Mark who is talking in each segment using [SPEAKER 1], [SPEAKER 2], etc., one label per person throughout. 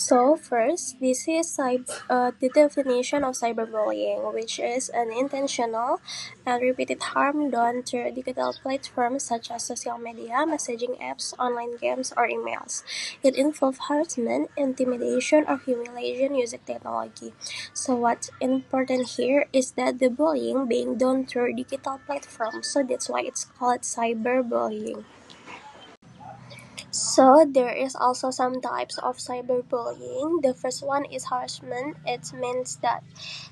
[SPEAKER 1] So first, this is the definition of cyberbullying, which is an intentional and repeated harm done through digital platforms such as social media, messaging apps, online games, or emails. It involves harassment, intimidation, or humiliation using technology. So what's important here is that the bullying being done through digital platforms, so that's why it's called cyberbullying. So there is also some types of cyberbullying. The first one is harassment. It means that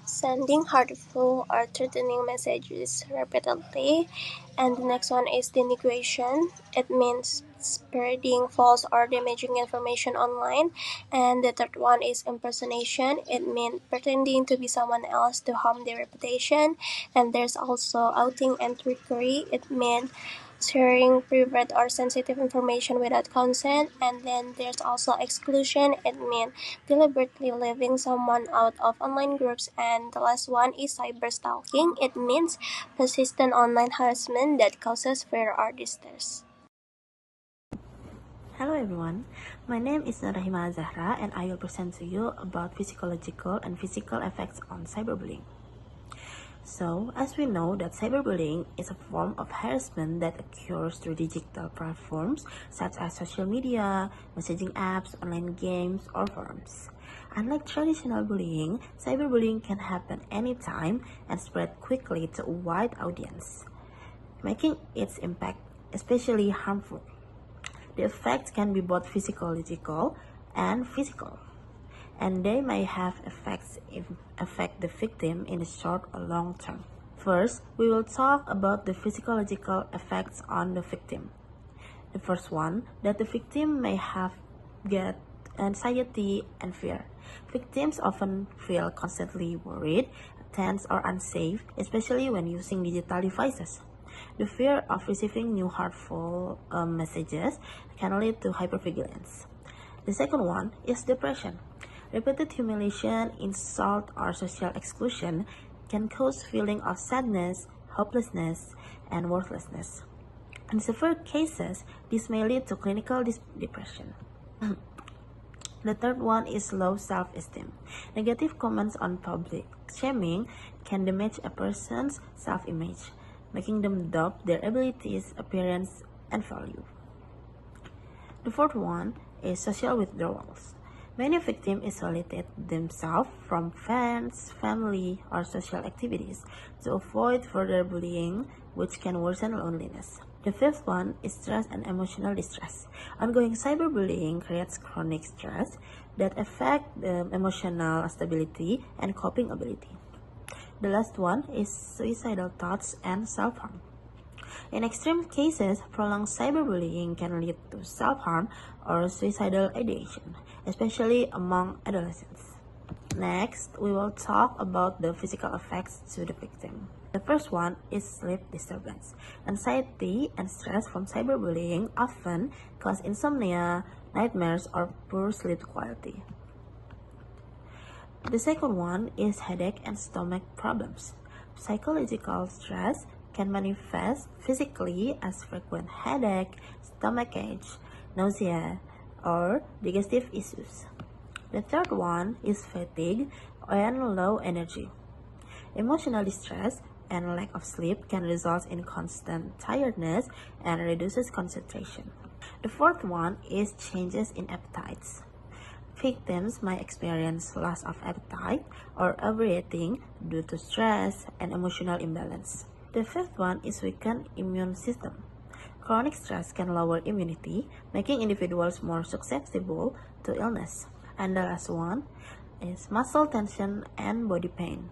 [SPEAKER 1] sending hurtful or threatening messages repeatedly. And the next one is denigration. It means spreading false or damaging information online. And the third one is impersonation. It means pretending to be someone else to harm their reputation. And there's also outing and trickery. It means sharing private or sensitive information without consent. And then there's also exclusion. It means deliberately leaving someone out of online groups. And the last one is cyber stalking. It means persistent online harassment that causes fear or distress.
[SPEAKER 2] Hello everyone, my name is Rahima Zahra and I will present to you about physiological and physical effects on cyberbullying. So, as we know that cyberbullying is a form of harassment that occurs through digital platforms such as social media, messaging apps, online games, or forums. Unlike traditional bullying, cyberbullying can happen anytime and spread quickly to a wide audience, making its impact especially harmful. The effects can be both physiological and physical, and they may have effects affect the victim in the short or long term. First, we will talk about the physiological effects on the victim. The first one, that the victim may have get anxiety and fear. Victims often feel constantly worried, tense, or unsafe, especially when using digital devices. The fear of receiving new hurtful messages can lead to hypervigilance. The second one is depression. Repeated humiliation, insult, or social exclusion can cause feeling of sadness, hopelessness, and worthlessness. In severe cases, this may lead to clinical depression. The third one is low self-esteem. Negative comments on public shaming can damage a person's self-image, making them doubt their abilities, appearance, and value. The fourth one is social withdrawals. Many victims isolated themselves from friends, family, or social activities to avoid further bullying, which can worsen loneliness. The fifth one is stress and emotional distress. Ongoing cyberbullying creates chronic stress that affect the emotional stability and coping ability. The last one is suicidal thoughts and self-harm. In extreme cases, prolonged cyberbullying can lead to self-harm or suicidal ideation, especially among adolescents. Next, we will talk about the physical effects to the victim. The first one is sleep disturbance. Anxiety and stress from cyberbullying often cause insomnia, nightmares, or poor sleep quality. The second one is headache and stomach problems. Psychological stress can manifest physically as frequent headache, stomachache, nausea, or digestive issues. The third one is fatigue and low energy. Emotional distress and lack of sleep can result in constant tiredness and reduces concentration. The fourth one is changes in appetites. Victims might experience loss of appetite or overeating due to stress and emotional imbalance. The fifth one is weakened immune system. Chronic stress can lower immunity, making individuals more susceptible to illness. And the last one is muscle tension and body pain.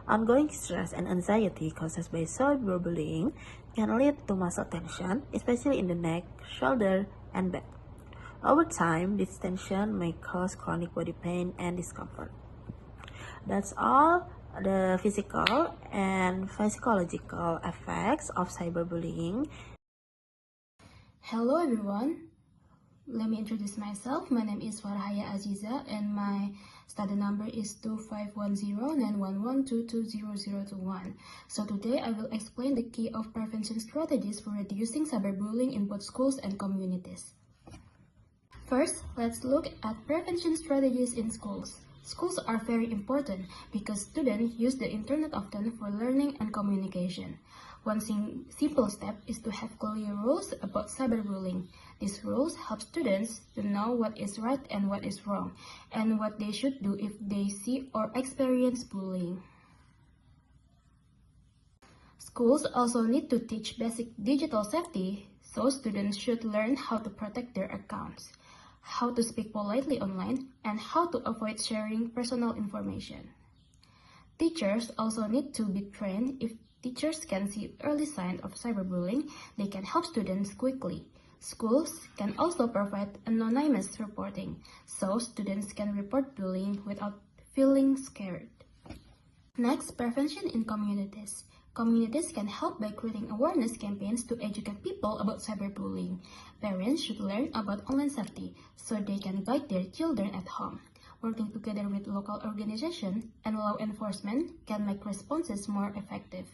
[SPEAKER 2] Ongoing stress and anxiety caused by cyberbullying can lead to muscle tension, especially in the neck, shoulder, and back. Over time, this tension may cause chronic body pain and discomfort. That's all the physical and physiological effects of cyberbullying.
[SPEAKER 3] Hello everyone, let me introduce myself. My name is Farhaya Aziza and my study number is 2510-911-220-021. So today I will explain the key of prevention strategies for reducing cyberbullying in both schools and communities. First, let's look at prevention strategies in schools. Schools are very important because students use the internet often for learning and communication. One simple step is to have clear rules about cyberbullying. These rules help students to know what is right and what is wrong, and what they should do if they see or experience bullying. Schools also need to teach basic digital safety, so students should learn how to protect their accounts, how to speak politely online, and how to avoid sharing personal information. Teachers also need to be trained. If teachers can see early signs of cyberbullying, they can help students quickly. Schools can also provide anonymous reporting, so students can report bullying without feeling scared. Next, prevention in communities. Communities can help by creating awareness campaigns to educate people about cyberbullying. Parents should learn about online safety so they can guide their children at home. Working together with local organizations and law enforcement can make responses more effective.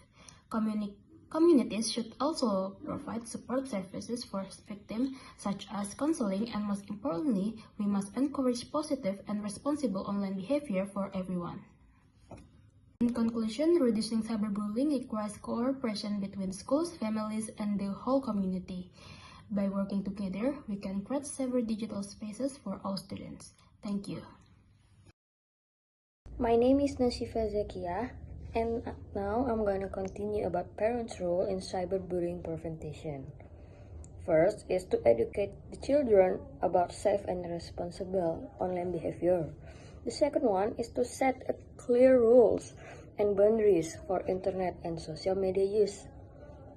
[SPEAKER 3] Communities should also provide support services for victims, such as counseling, and most importantly, we must encourage positive and responsible online behavior for everyone. In conclusion, reducing cyberbullying requires cooperation between schools, families, and the whole community. By working together, we can create safer digital spaces for all students. Thank you.
[SPEAKER 4] My name is Nasifa Zakia, and now I'm gonna continue about parents' role in cyberbullying prevention. First is to educate the children about safe and responsible online behavior. The second one is to set clear rules and boundaries for internet and social media use.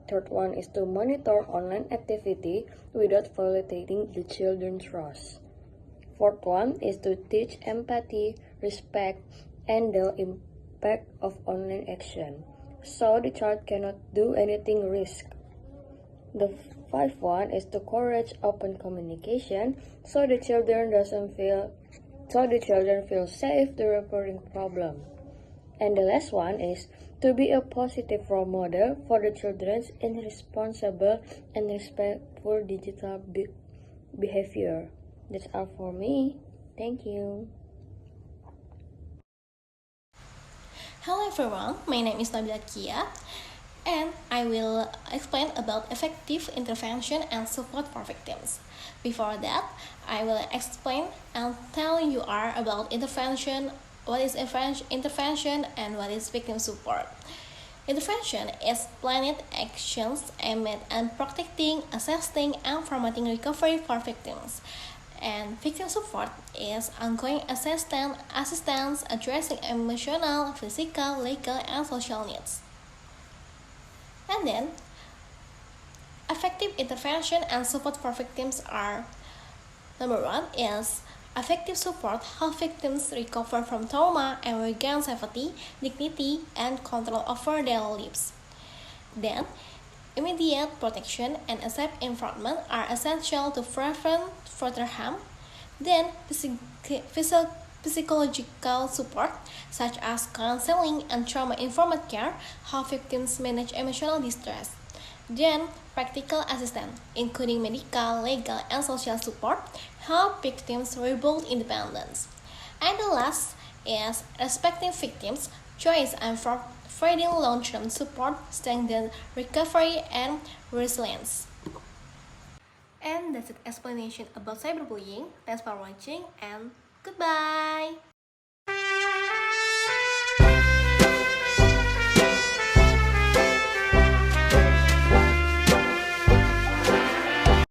[SPEAKER 4] Third one is to monitor online activity without violating the children's trust. Fourth one is to teach empathy, respect, and the impact of online action, so the child cannot do anything risk. The fifth one is to encourage open communication, so the children feel safe to reporting problem. And the last one is to be a positive role model for the children in responsible and respectful digital behavior. That's all for me. Thank you.
[SPEAKER 5] Hello everyone, my name is Nabila Kia, and I will explain about effective intervention and support for victims. Before that, I will explain and tell you about intervention, what is intervention and what is victim support. Intervention is planned actions aimed at protecting, assessing, and promoting recovery for victims. And victim support is ongoing assistance addressing emotional, physical, legal, and social needs. And then, effective intervention and support for victims are: number one is effective support help victims recover from trauma and regain safety, dignity, and control over their lives. Then, immediate protection and a safe environment are essential to prevent further harm. Then, psychological support, such as counseling and trauma-informed care, help victims manage emotional distress. Then, practical assistance, including medical, legal, and social support, help victims rebuild independence. And the last is respecting victims' choice and providing long-term support, strengthen recovery and resilience. And that's an explanation about cyberbullying. Thanks for watching and goodbye!